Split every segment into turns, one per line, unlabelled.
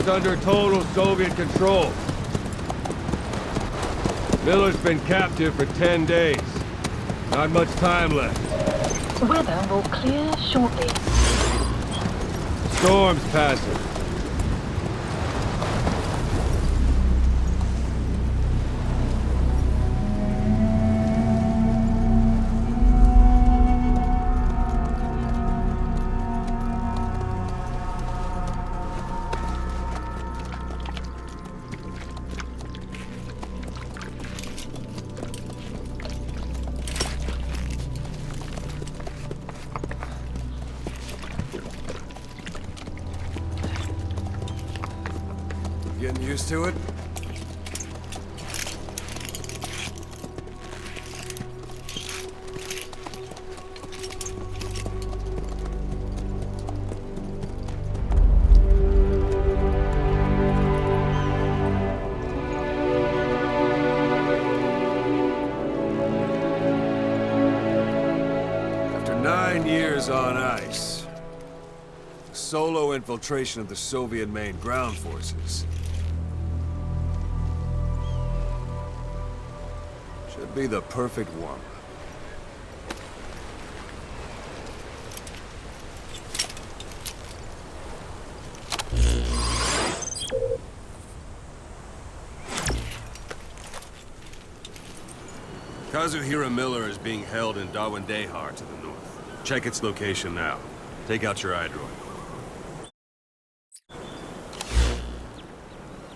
is under total Soviet control. Miller's been captive for 10 days. Not much time left.
Weather will clear shortly.
Storm's passing.
Getting used to it? After 9 years on ice, solo infiltration of the Soviet main ground forces. Should be the perfect warm-up. Kazuhira Miller is being held in Dawandehar to the north. Check its location now. Take out your iDroid.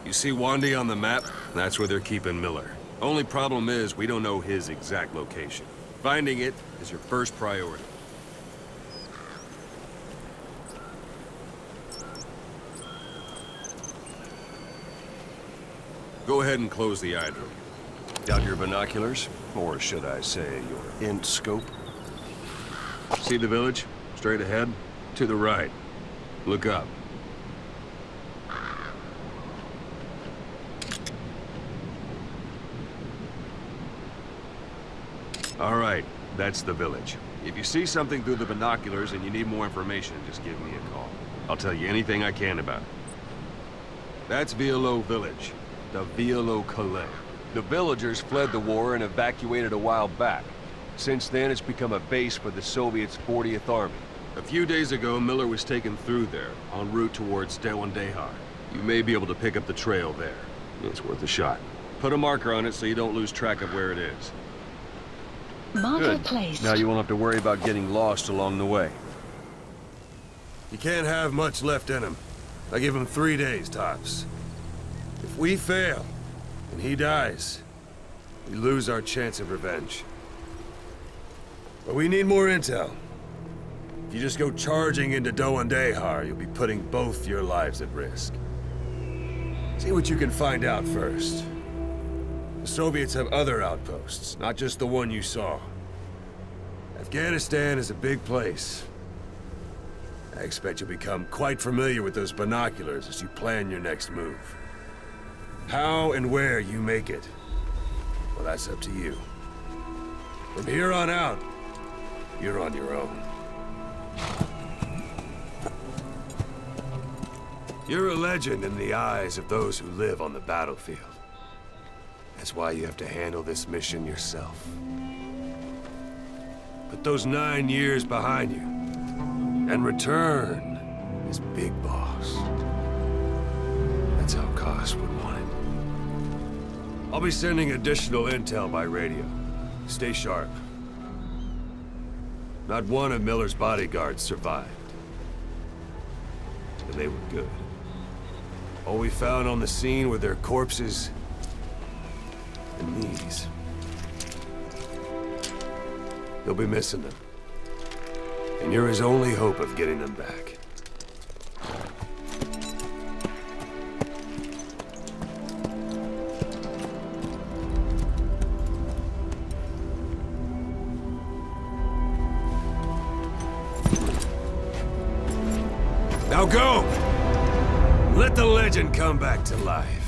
You see Wandi on the map? That's where they're keeping Miller. Only problem is, we don't know his exact location. Finding it is your first priority. Go ahead and close the iDroid. Got your binoculars? Or should I say, your int scope? See the village? Straight ahead? To the right. Look up. All right, that's the village. If you see something through the binoculars and you need more information, just give me a call. I'll tell you anything I can about it. That's Violo Village, the Violo Calais. The villagers fled the war and evacuated a while back. Since then, it's become a base for the Soviets' 40th Army. A few days ago, Miller was taken through there, en route towards Dawandehar. You may be able to pick up the trail there. It's worth a shot. Put a marker on it so you don't lose track of where it is.
Marker placed.
Now you won't have to worry about getting lost along the way. You can't have much left in him. I give him 3 days, tops. If we fail, and he dies, we lose our chance of revenge. But we need more intel. If you just go charging into Dawandehar, you'll be putting both your lives at risk. See what you can find out first. The Soviets have other outposts, not just the one you saw. Afghanistan is a big place. I expect you'll become quite familiar with those binoculars as you plan your next move. How and where you make it, well, that's up to you. From here on out, you're on your own. You're a legend in the eyes of those who live on the battlefield. That's why you have to handle this mission yourself. Put those 9 years behind you, and return as Big Boss. That's how Koss would want it. I'll be sending additional intel by radio. Stay sharp. Not one of Miller's bodyguards survived. And they were good. All we found on the scene were their corpses and knees. You'll be missing them. And you're his only hope of getting them back. Now go! Let the legend come back to life.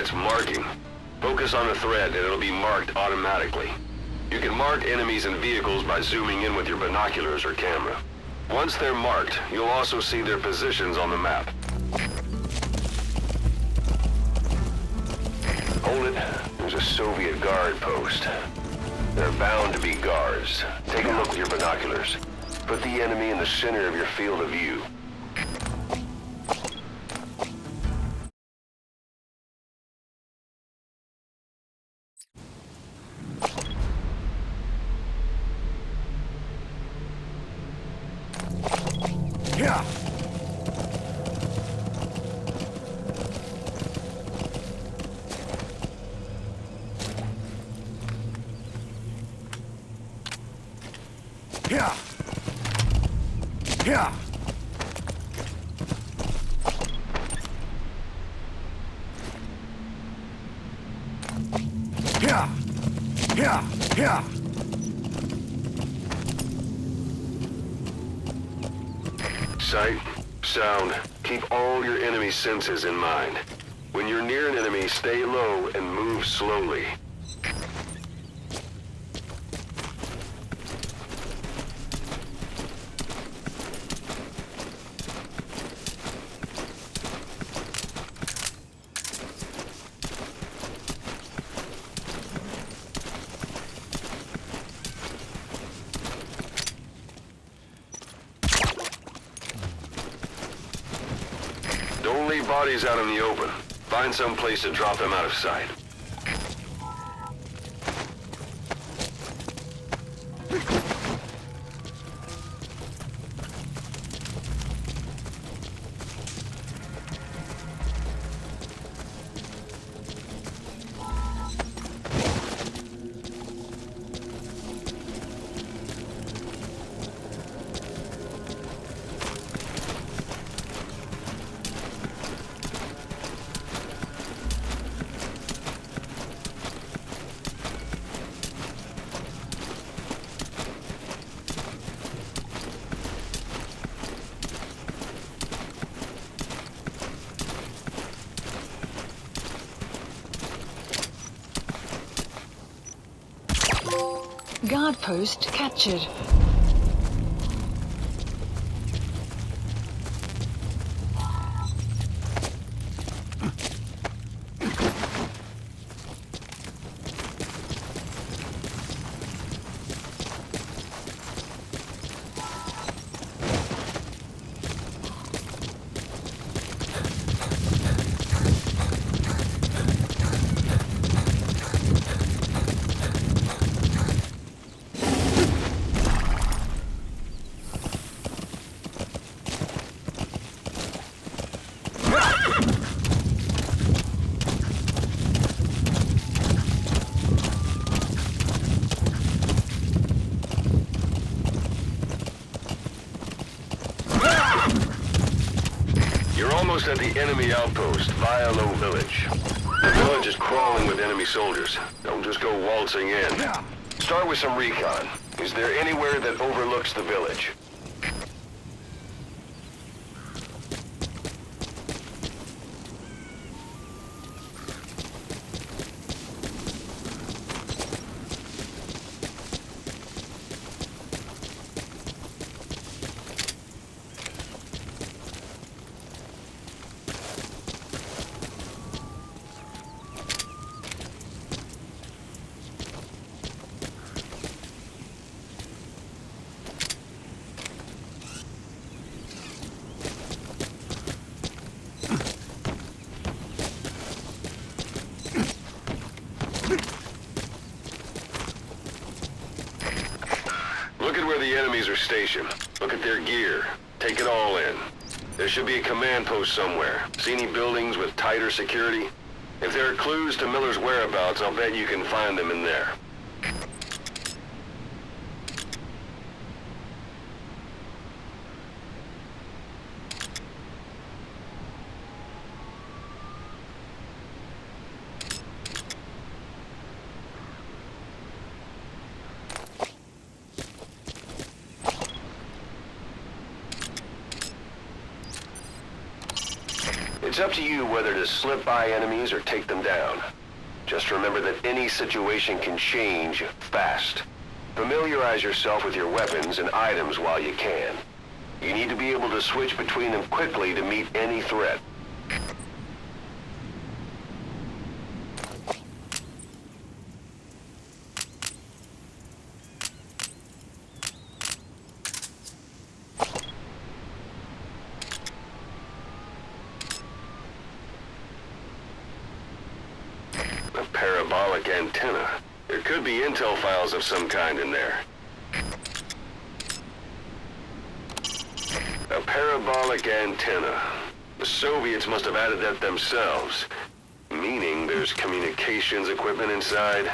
That's marking. Focus on a thread and it'll be marked automatically. You can mark enemies and vehicles by zooming in with your binoculars or camera. Once they're marked, you'll also see their positions on the map. Hold it. There's a Soviet guard post. They're bound to be guards. Take a look with your binoculars. Put the enemy in the center of your field of view.
Yeah. Yeah. Yeah. Yeah. Yeah. Yeah.
Sight, sound, keep all your enemy senses in mind. When you're near an enemy, stay low and move slowly. Don't leave bodies out in the open. Find some place to drop them out of sight.
Guard post captured.
You're almost at the enemy outpost, Vialo Village. The village is crawling with enemy soldiers. Don't just go waltzing in. Start with some recon. Is there anywhere that overlooks the village? Look at where the enemies are stationed. Look at their gear. Take it all in. There should be a command post somewhere. See any buildings with tighter security? If there are clues to Miller's whereabouts, I'll bet you can find them in there.
It's up to you whether to slip by enemies or take them down. Just remember that any situation can change fast. Familiarize yourself with your weapons and items while you can. You need to be able to switch between them quickly to meet any threat. A parabolic antenna. There could be intel files of some kind in there. A parabolic antenna. The Soviets must have added that themselves. Meaning there's communications equipment inside.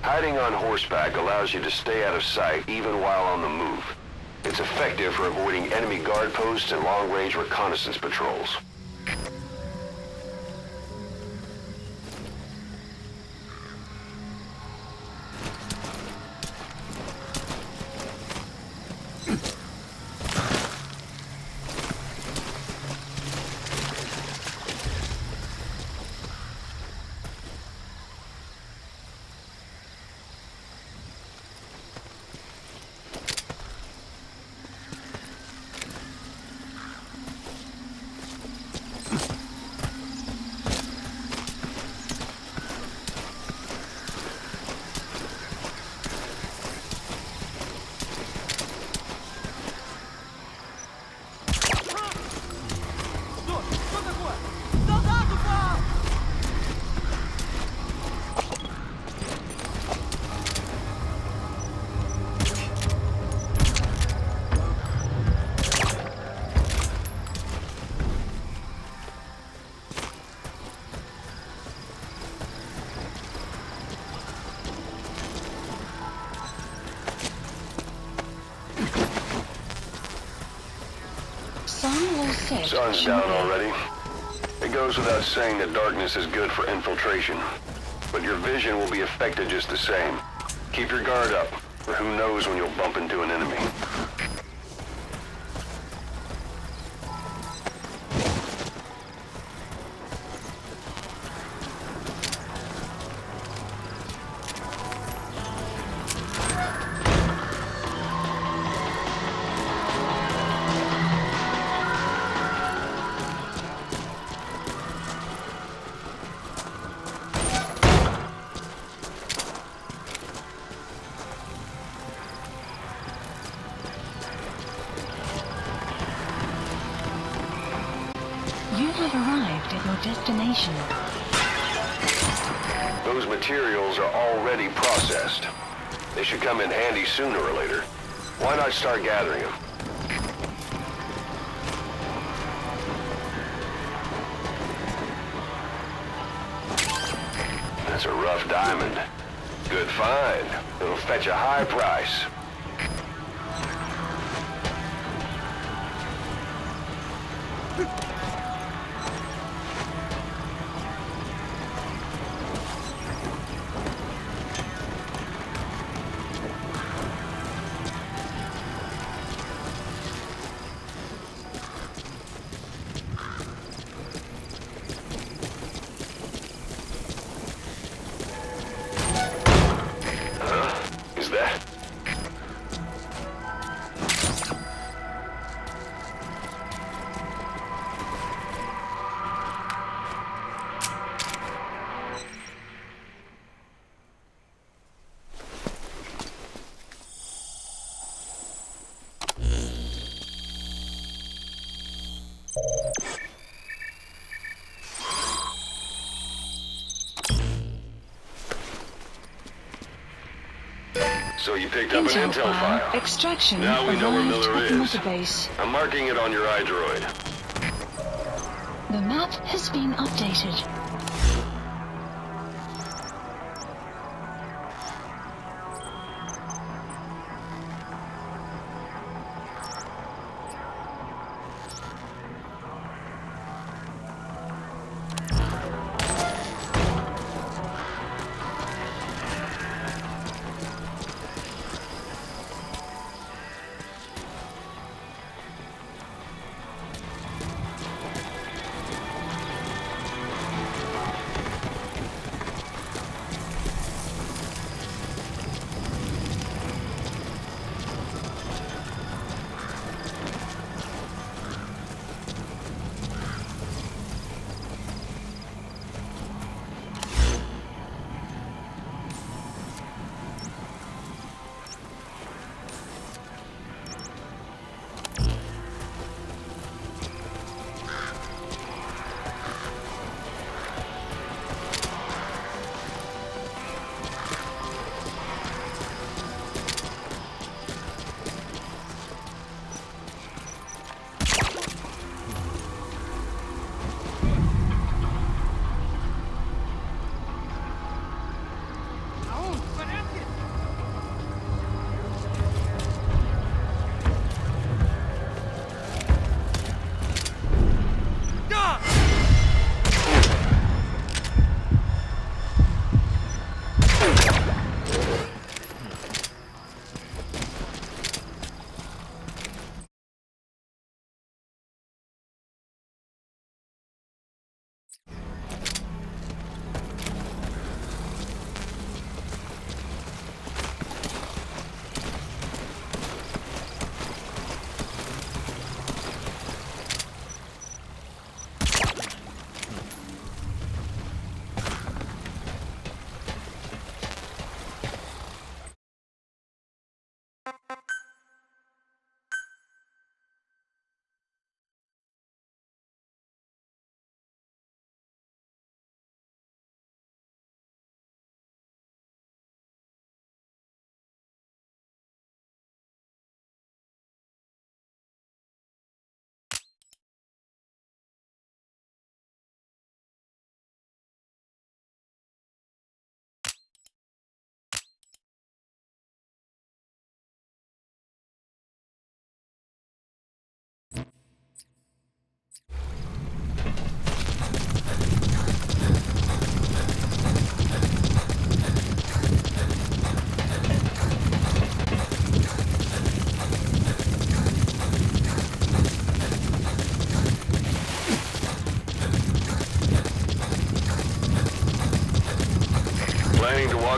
Hiding on horseback allows you to stay out of sight even while on the move. It's effective for avoiding enemy guard posts and long-range reconnaissance patrols.
Sun all set.
Sun's down already. It goes without saying that darkness is good for infiltration. But your vision will be affected just the same. Keep your guard up, or who knows when you'll bump into an enemy.
You have arrived at your destination.
Those materials are already processed. They should come in handy sooner or later. Why not start gathering them? That's a rough diamond. Good find. It'll fetch a high price. Is that? So you picked up an intel file.
Extraction
Now we know where
arrived
Miller
at the
is.
mother base.
I'm marking it on your iDroid.
The map has been updated.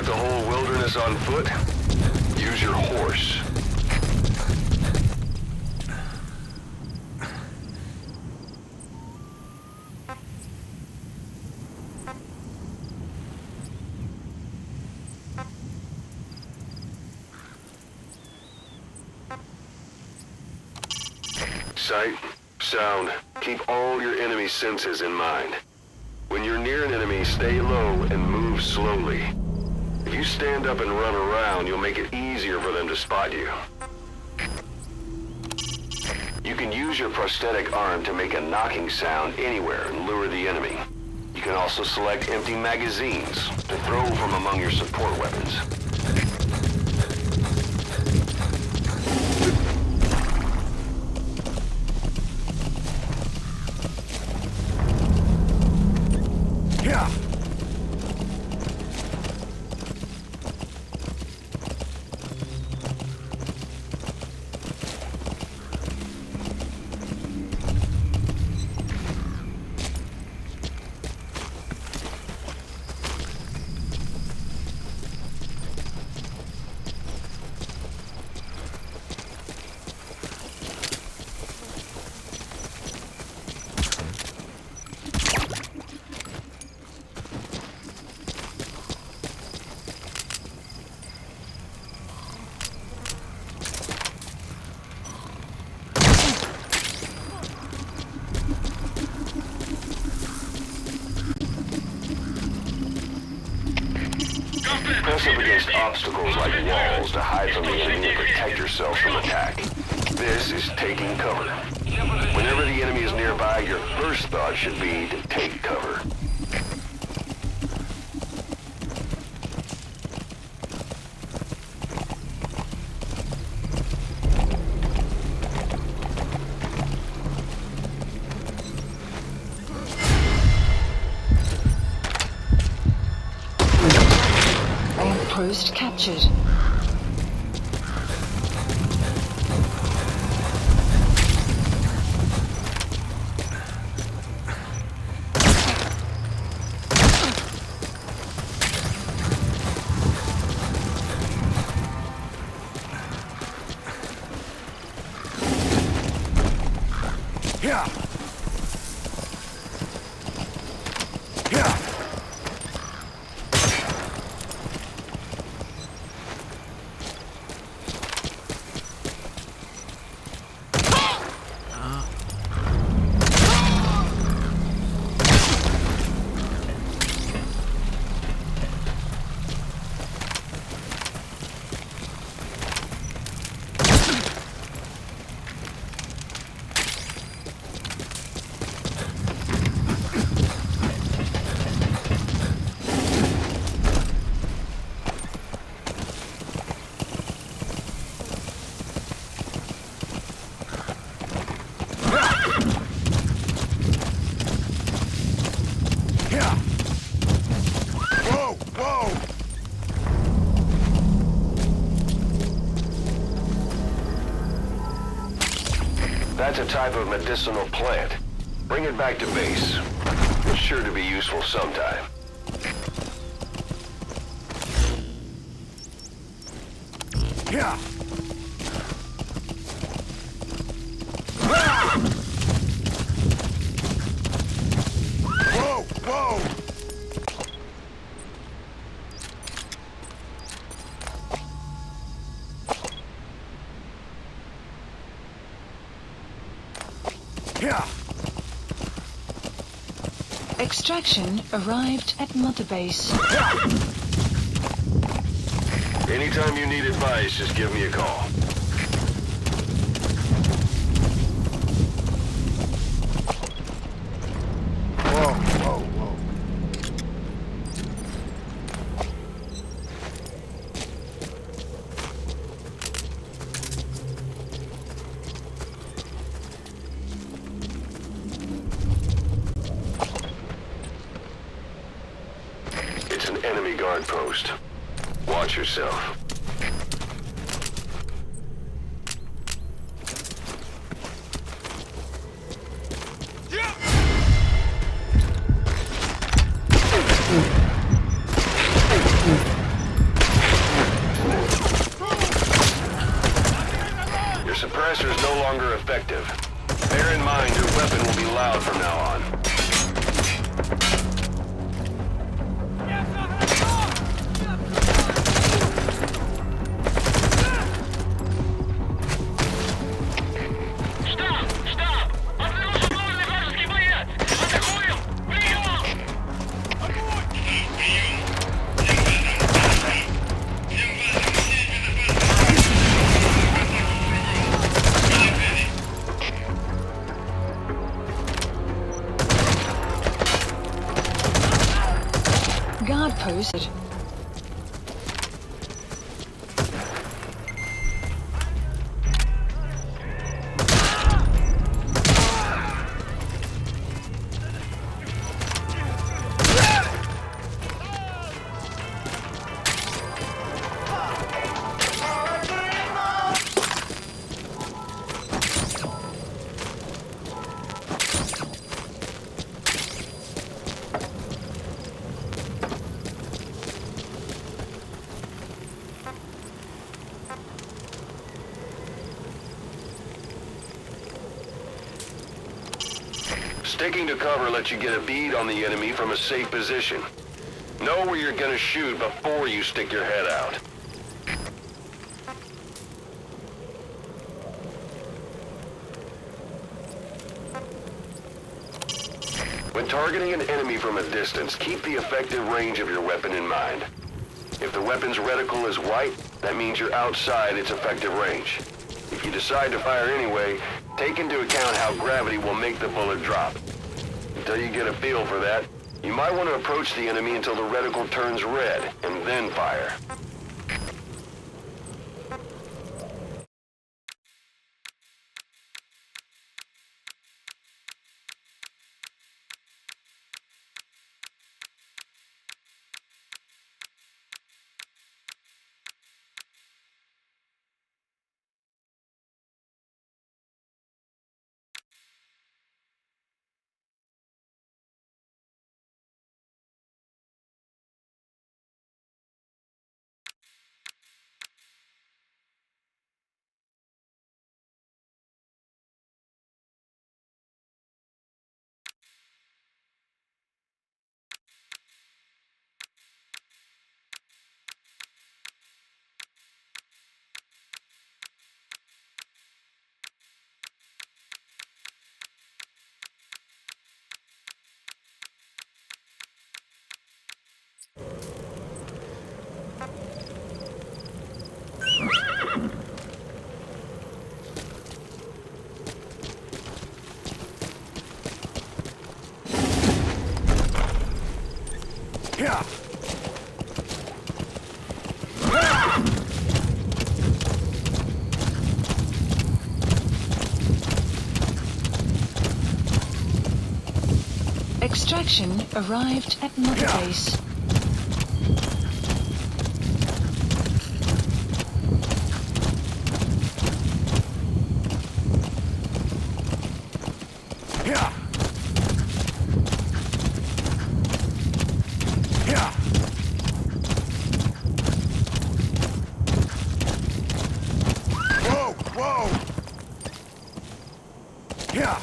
the whole wilderness on foot? Use your horse. Sight, sound, keep all your enemy senses in mind. When you're near an enemy, stay low and move slowly. If you stand up and run around, you'll make it easier for them to spot you. You can use your prosthetic arm to make a knocking sound anywhere and lure the enemy. You can also select empty magazines to throw from among your support weapons.
Yeah.
Press up against obstacles like walls to hide from the enemy and protect yourself from attack. This is taking cover. Whenever the enemy is nearby, your first thought should be to take cover.
Post captured.
Yeah. Yeah.
That's a type of medicinal plant. Bring it back to base. It's sure to be useful sometime.
Yeah. Whoa, whoa. Yeah.
Extraction arrived at Mother Base.
Anytime you need advice, just give me a call.
Whoa, whoa, whoa.
It's an enemy guard post. Watch yourself. suppressor is no longer effective. Bear in mind your weapon will be loud from now on.
Guard post.
Sticking to cover lets you get a bead on the enemy from a safe position. Know where you're gonna shoot before you stick your head out. When targeting an enemy from a distance, keep the effective range of your weapon in mind. If the weapon's reticle is white, that means you're outside its effective range. If you decide to fire anyway, take into account how gravity will make the bullet drop. Until you get a feel for that, you might want to approach the enemy until the reticle turns red, and then fire.
Yeah.
Extraction arrived at Mother Base.
Yeah. Yeah. Whoa, whoa. Yeah.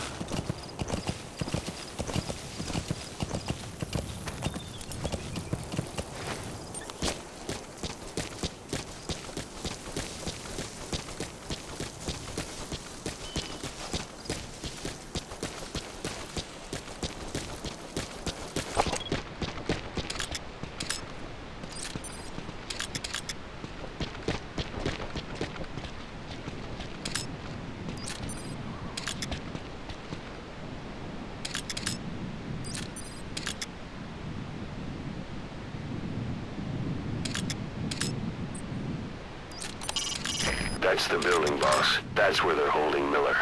That's the building, boss. That's where they're holding Miller.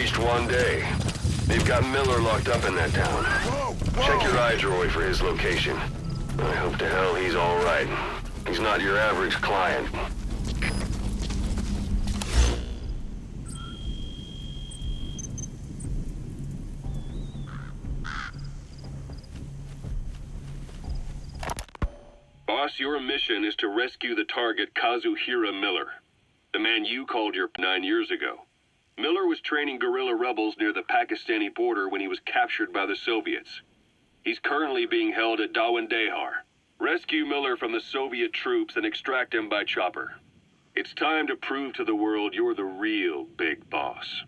reached one day. They've got Miller locked up in that town.
Whoa! Whoa!
Check your iDroid for his location. I hope to hell he's all right. He's not your average client. Boss, your mission is to rescue the target Kazuhira Miller, the man you called your 9 years ago. Miller was training guerrilla rebels near the Pakistani border when he was captured by the Soviets. He's currently being held at Dawandehar. Rescue Miller from the Soviet troops and extract him by chopper. It's time to prove to the world you're the real big boss.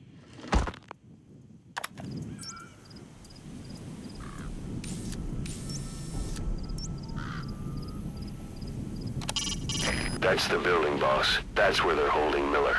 That's the building, boss. That's where they're holding Miller.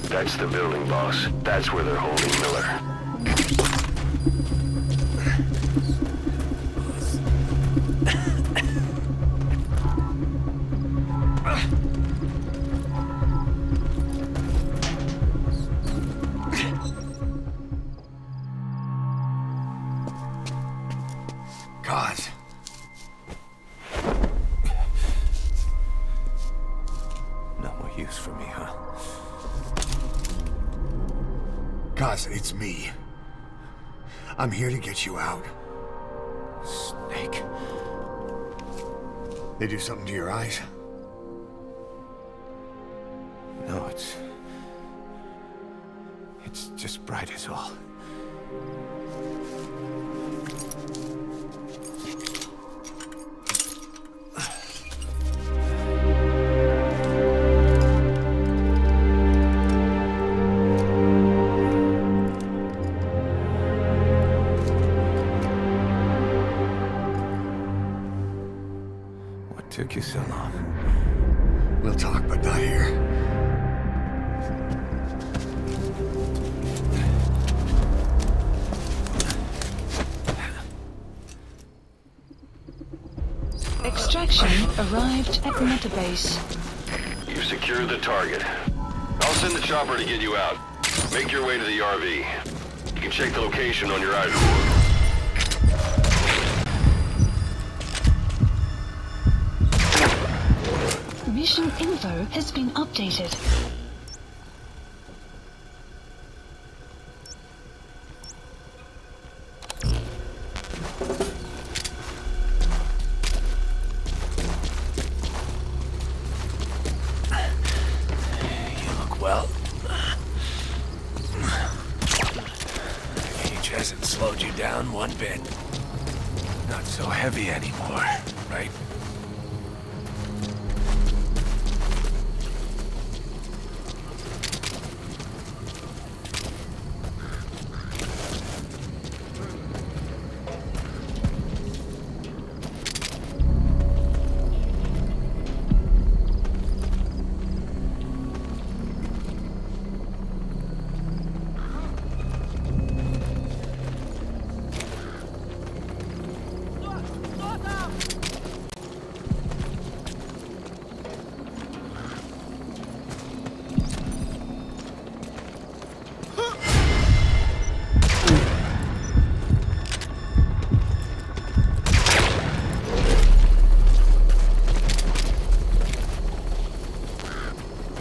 That's the building, boss. That's where they're holding Miller.
God.
No more use for me, huh?
Guys, it's me. I'm here to get you out.
Snake.
They do something to your eyes?
No, it's just bright as all. What took you so long?
We'll talk, but not here.
Extraction arrived at Metabase.
You've secured the target. I'll send the chopper to get you out. Make your way to the RV. You can check the location on your iDroid.
Mission info has been updated.
You look well. Age hasn't slowed you down one bit. Not so heavy anymore, right?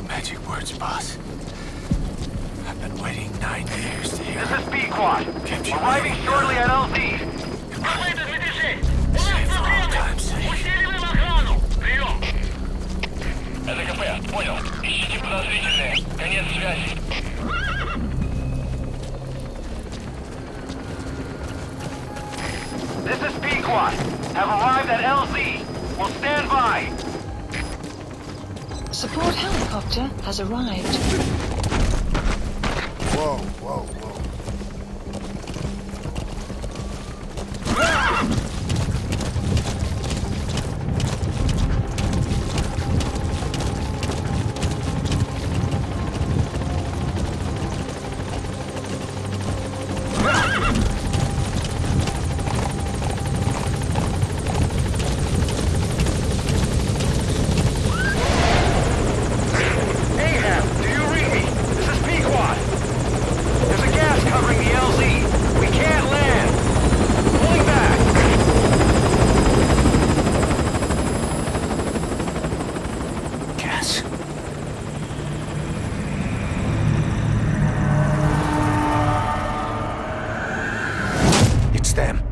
Magic words, boss. I've been waiting 9 years to hear.
This is B-Quad.
Kept you
Arriving
waiting.
shortly at LZ.
Save for all time's sake.
СКП, понял. Ищите подозрительные. Конец связи. This is B-Quad. Have arrived at LZ. Will stand by.
Support helicopter has arrived.
Whoa, whoa, whoa.
Ahab, do you read me? This is B-Quad. There's a gas covering the LZ. We can't land. Pulling back.
Gas. It's them.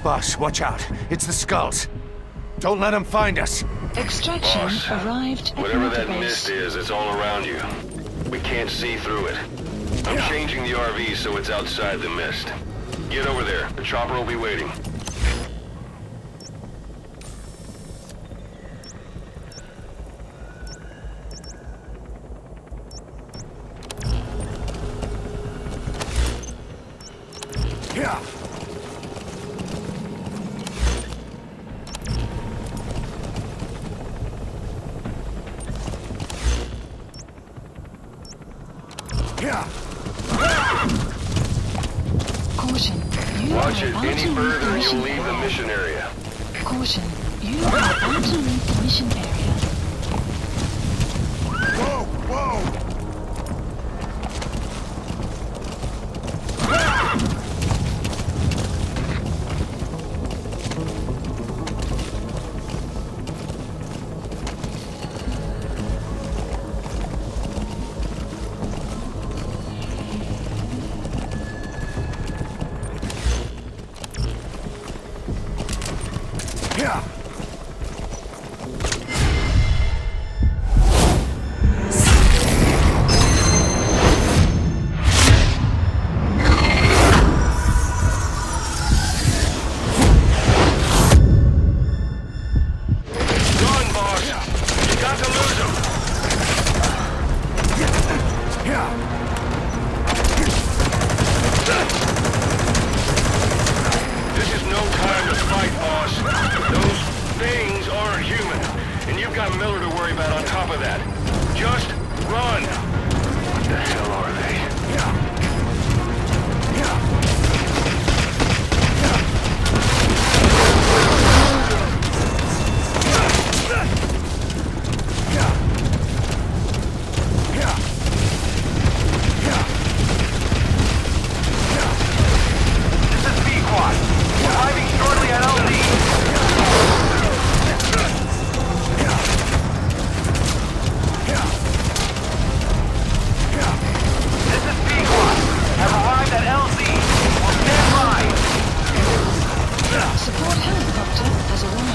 Boss, watch out. It's the skulls. Don't let them find us.
Extraction
Boss,
arrived at
Whatever that mist
Metabase.
is, it's all around you. We can't see through it. I'm changing the RV so it's outside the mist. Get over there. The chopper will be waiting.
Yeah. Yeah.
Caution. You
Watch
are
it
about
any
to leave
further
the
and
mission
you'll leave the
area.
mission area.
Caution. You are about to leave the mission area.
got Miller to worry about on top of that. Just run! What the hell are they? This is Pequod. Arriving shortly at LZ. This is Pequod. Have arrived at LZ. Will stand by.
Support helicopter has arrived.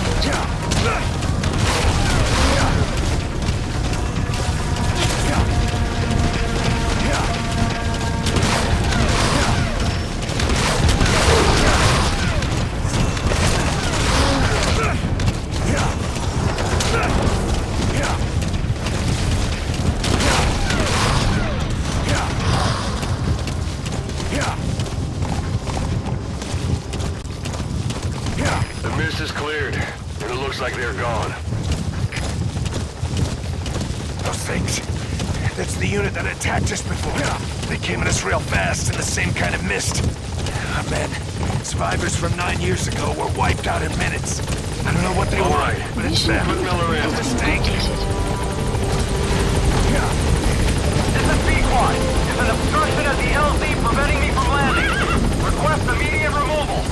The mist is cleared, and it looks like they're gone.
Those things. That's the unit that attacked us before. They came at us real fast in the same kind of mist. Our men, survivors from 9 years ago, were wiped out in minutes. I don't know what they
All
want,
right.
but it's
Mission
them.
Put Miller in.
Mistake.
completed.
This is Pequod. There's an obstruction at the LZ preventing me from landing. Request immediate removal.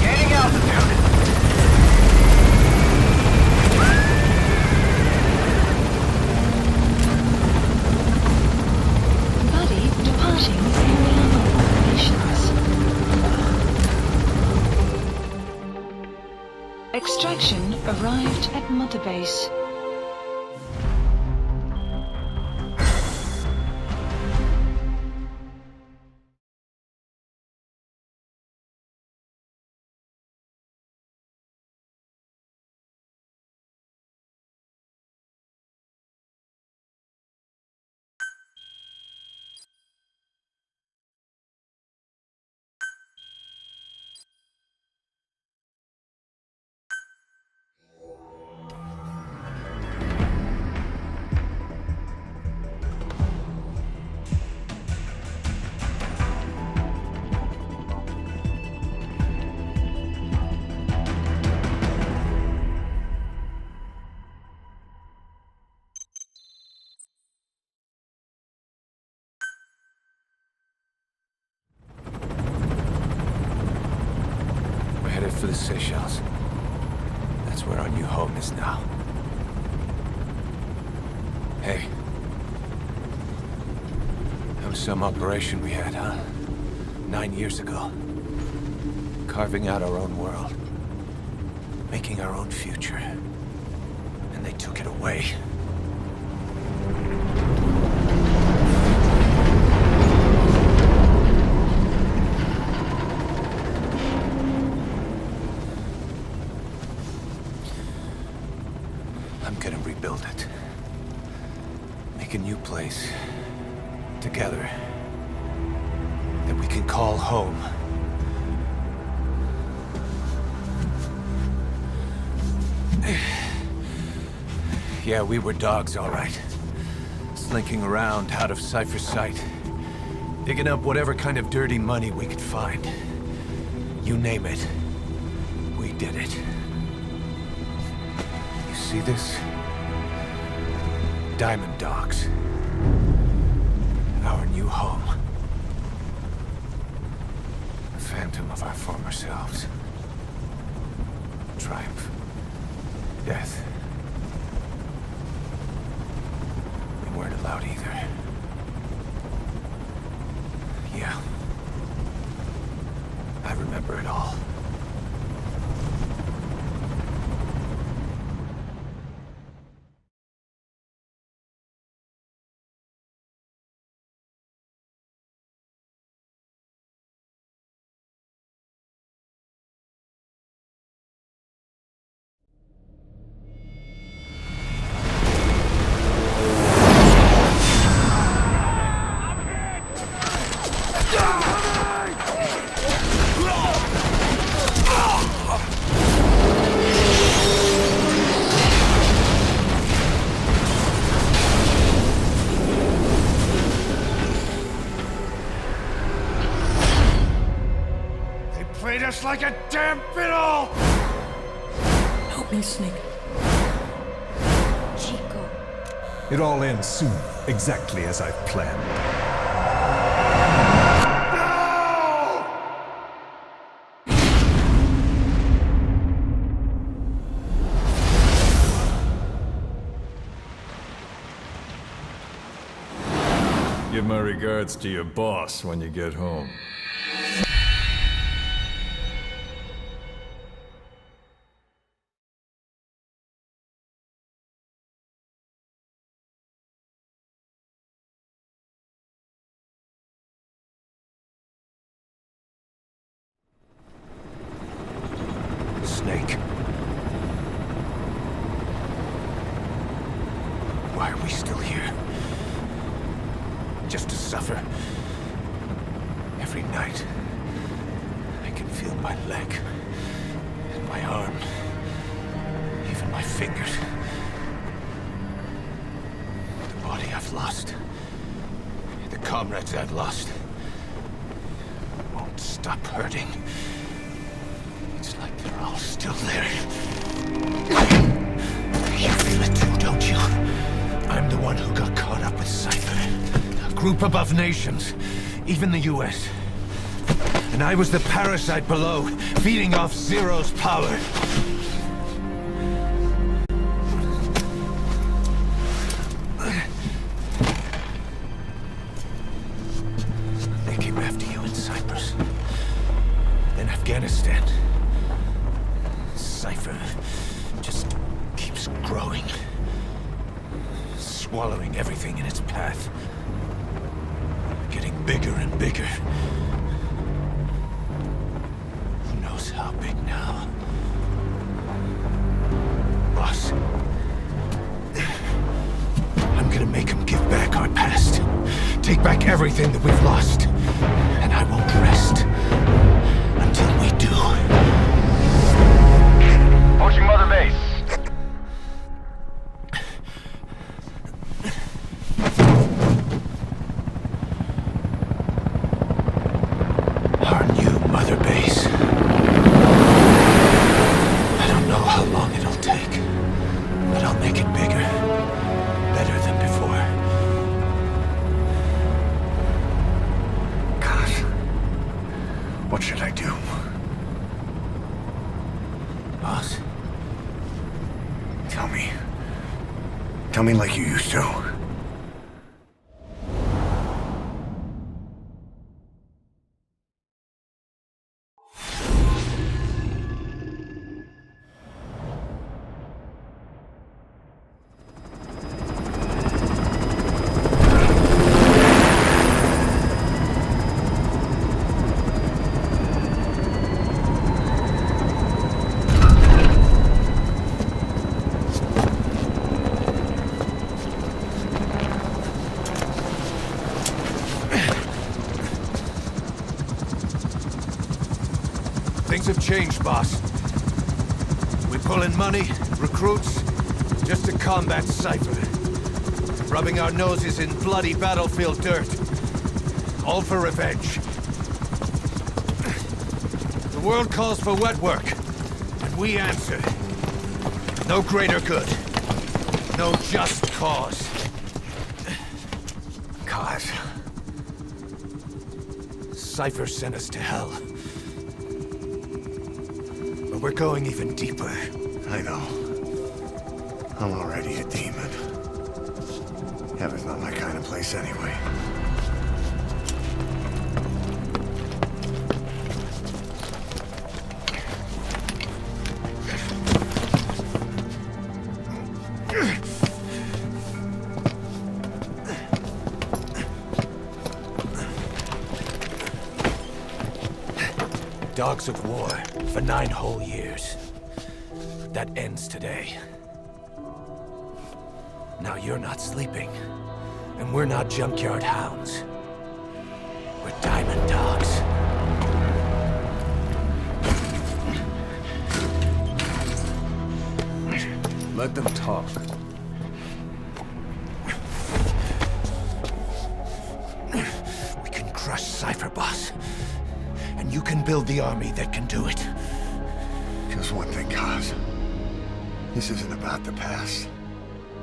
Gaining altitude.
Buddy departing area of operations. Extraction arrived at Mother Base.
We're headed for the Seychelles. That's where our new home is now. Hey. That was some operation we had, huh? 9 years ago. Carving out our own world. Making our own future. And they took it away. I'm gonna rebuild it. Make a new place. Together. That we can call home. Yeah, we were dogs, all right. Slinking around out of Cypher's sight. Digging up whatever kind of dirty money we could find. You name it. We did it. You see this? Diamond Dogs. Our new home. A phantom of our former selves. Triumph. Death. We weren't allowed either. Yeah. I remember it all.
played us like a damn fiddle!
Help me, Snake.
Chico.
It all ends soon, exactly as I've planned.
Give my regards to your boss when you get home.
Snake. Why are we still here? Just to suffer. Every night, I can feel my leg, and my arm, even my fingers. The body I've lost, the comrades I've lost, won't stop hurting. It's like they're all still there. You feel it too, don't you? I'm the one who got caught up with Cypher. A group above nations, even the US. And I was the parasite below, feeding off Zero's power. They came after you in Cyprus. Then Afghanistan. Cypher just keeps growing. Swallowing everything in its path. Getting bigger and bigger. Who knows how big now? Boss. I'm gonna make him give back our past. Take back everything that we've lost. And I won't rest until we do.
Approaching Mother Base.
Our new Mother Base. I don't know how long it'll take, but I'll make it bigger. Better than before.
God. What should I do?
Boss?
Tell me. Tell me like you used to.
Things have changed, boss. We pull in money, recruits, just to combat Cypher. Rubbing our noses in bloody battlefield dirt. All for revenge. The world calls for wet work, and we answer. No greater good. No just cause.
God.
Cypher sent us to hell. But we're going even deeper.
I know. I'm already a demon. Heaven's not my kind of place anyway.
Dogs of war for 9 whole years. That ends today. Now you're not sleeping, and we're not junkyard hounds. We're diamond dogs.
Let them talk.
We can crush Cypher, boss. and you can build the army that can do it.
Just one thing, Kaz. This isn't about the past.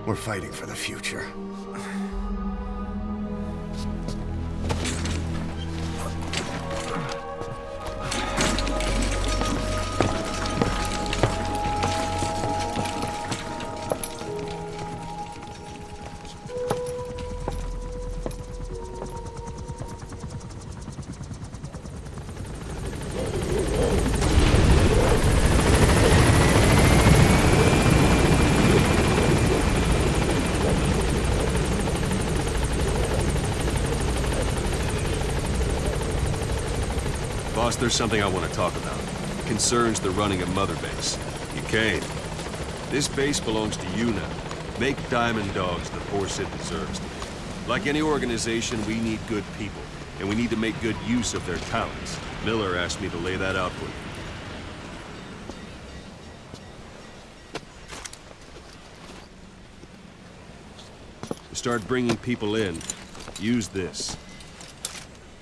We're fighting for the future.
Boss, there's something I want to talk about. It concerns the running of Mother Base. You came. This base belongs to you now. Make Diamond Dogs the force it deserves. Like any organization, we need good people, and we need to make good use of their talents. Miller asked me to lay that out for you. To start bringing people in, use this.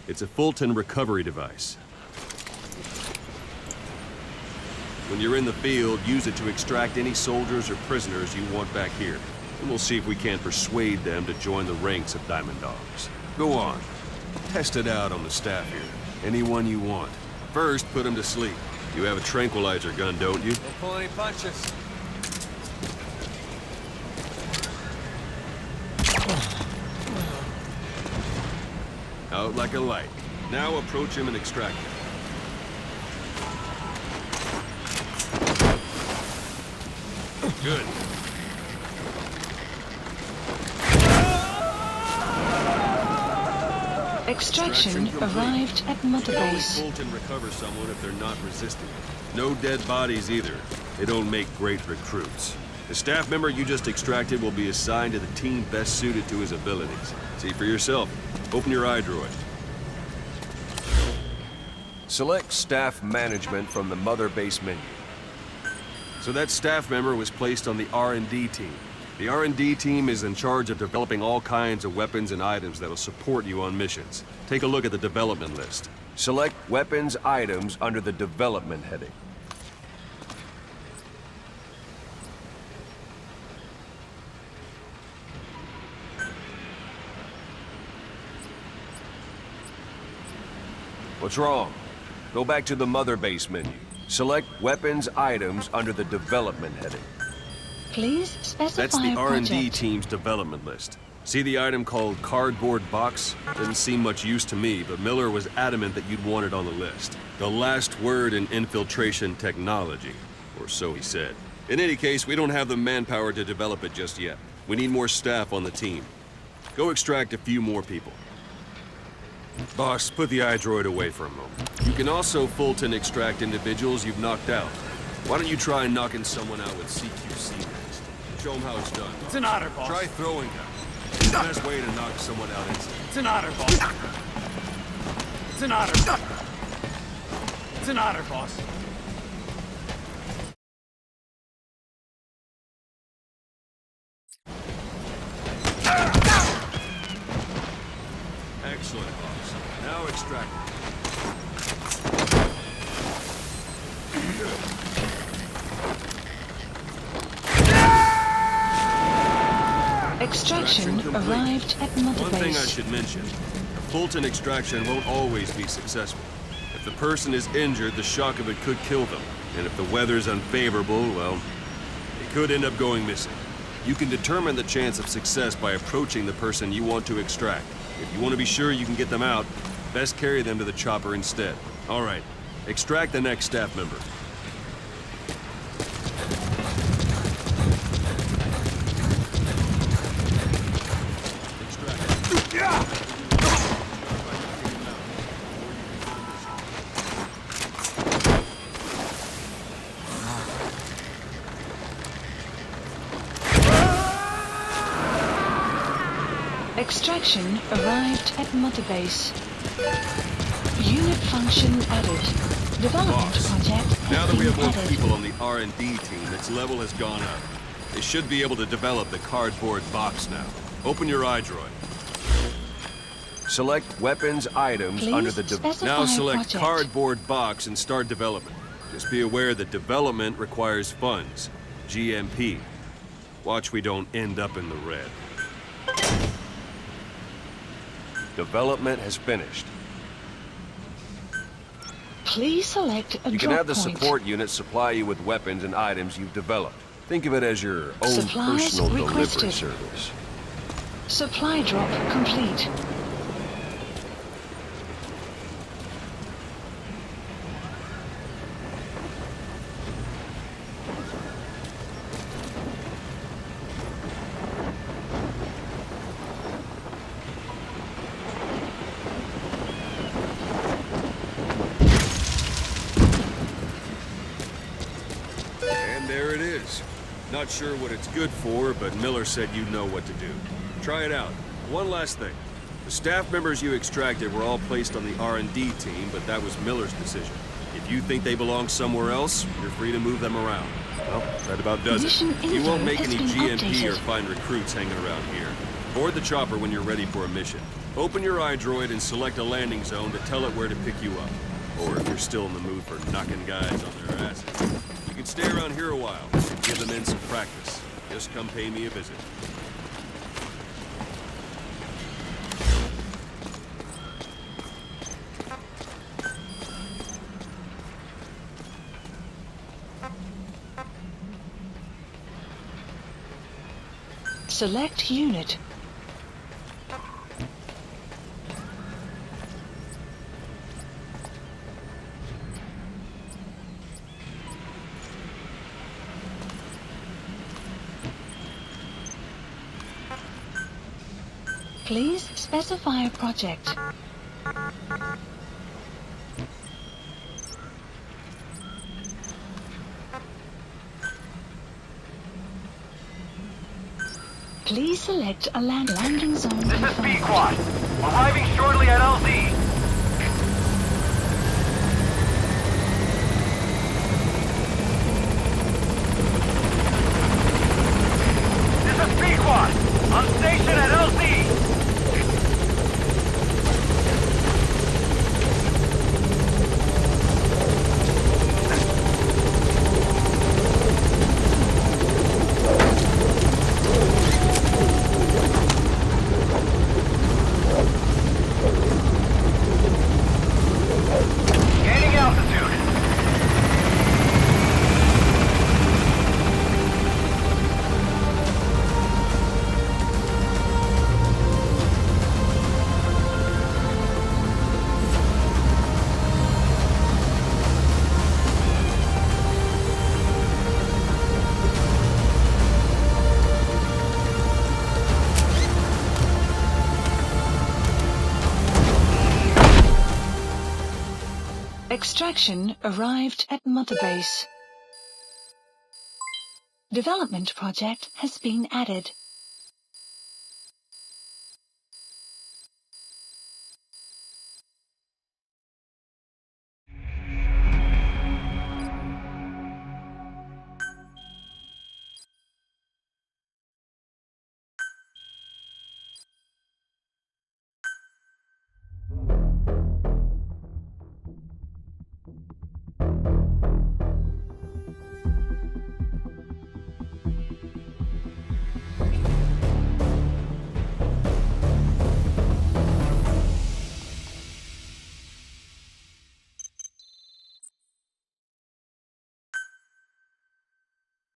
It's a Fulton recovery device. When you're in the field, use it to extract any soldiers or prisoners you want back here. And we'll see if we can't persuade them to join the ranks of Diamond Dogs. Go on. Test it out on the staff here. Anyone you want. First, put them to sleep. You have a tranquilizer gun, don't you?
Don't pull any punches.
Out like a light. Now approach him and extract him. Good.
Extraction arrived at Mother Base.
Fulton recover someone if they're not resisting. No dead bodies either. They don't make great recruits. The staff member you just extracted will be assigned to the team best suited to his abilities. See for yourself. Open your iDroid. Select Staff Management from the Mother Base menu. So that staff member was placed on the R&D team. The R&D team is in charge of developing all kinds of weapons and items that'll support you on missions. Take a look at the development list. Select Weapons Items under the Development heading. What's wrong? Go back to the Mother Base menu. Select Weapons Items under the Development heading.
Please specify
That's the
project.
R&D team's development list. See the item called Cardboard Box? Didn't seem much use to me, but Miller was adamant that you'd want it on the list. The last word in infiltration technology, or so he said. In any case, we don't have the manpower to develop it just yet. We need more staff on the team. Go extract a few more people. Boss, put the iDroid away for a moment. You can also Fulton extract individuals you've knocked out. Why don't you try knocking someone out with CQC next? Show them how it's done.
It's an honor, boss.
Try throwing them. It's the best way to knock someone out instantly.
It's an honor, boss. It's an honor. It's an honor, boss.
Excellent, boss. Now extract it.
Extraction arrived at Mother
One thing I
Base.
should mention. A Fulton extraction won't always be successful. If the person is injured, the shock of it could kill them. And if the weather's unfavorable, well, it could end up going missing. You can determine the chance of success by approaching the person you want to extract. If you want to be sure you can get them out, best carry them to the chopper instead. All right, extract the next staff member.
Extraction arrived at Mother Base. Unit function added. Development
Boss,
project
now
has
that we
been
have more
added.
people on the R&D team, its level has gone up. They should be able to develop the cardboard box now. Open your iDroid. Select weapons items
Please
under the...
specify
Now select
project.
cardboard box and start development. Just be aware that development requires funds. GMP. Watch we don't end up in the red. Development has finished.
Please select a
You can
drop
have the
point.
support unit supply you with weapons and items you've developed. Think of it as your own
Supplies
personal delivery
requested.
service.
Supply drop complete.
And there it is. Not sure what it's good for, but Miller said you know what to do. Try it out. One last thing. The staff members you extracted were all placed on the R&D team, but that was Miller's decision. If you think they belong somewhere else, you're free to move them around. Well, that about does it.
Mission
You won't
info
make
has
any
been
GMP or
updated.
find recruits hanging around here. Board the chopper when you're ready for a mission. Open your iDroid and select a landing zone to tell it where to pick you up. Or if you're still in the mood for knocking guys on their asses. You can stay around here a while and give them in some practice. Just come pay me a visit.
Select unit. Please specify a project. Please select a landing zone.
This is
confirmed.
Pequod. Arriving shortly at LZ. This is Pequod. On station at LZ. Gaining altitude.
Extraction arrived at Mother Base. Development project has been added.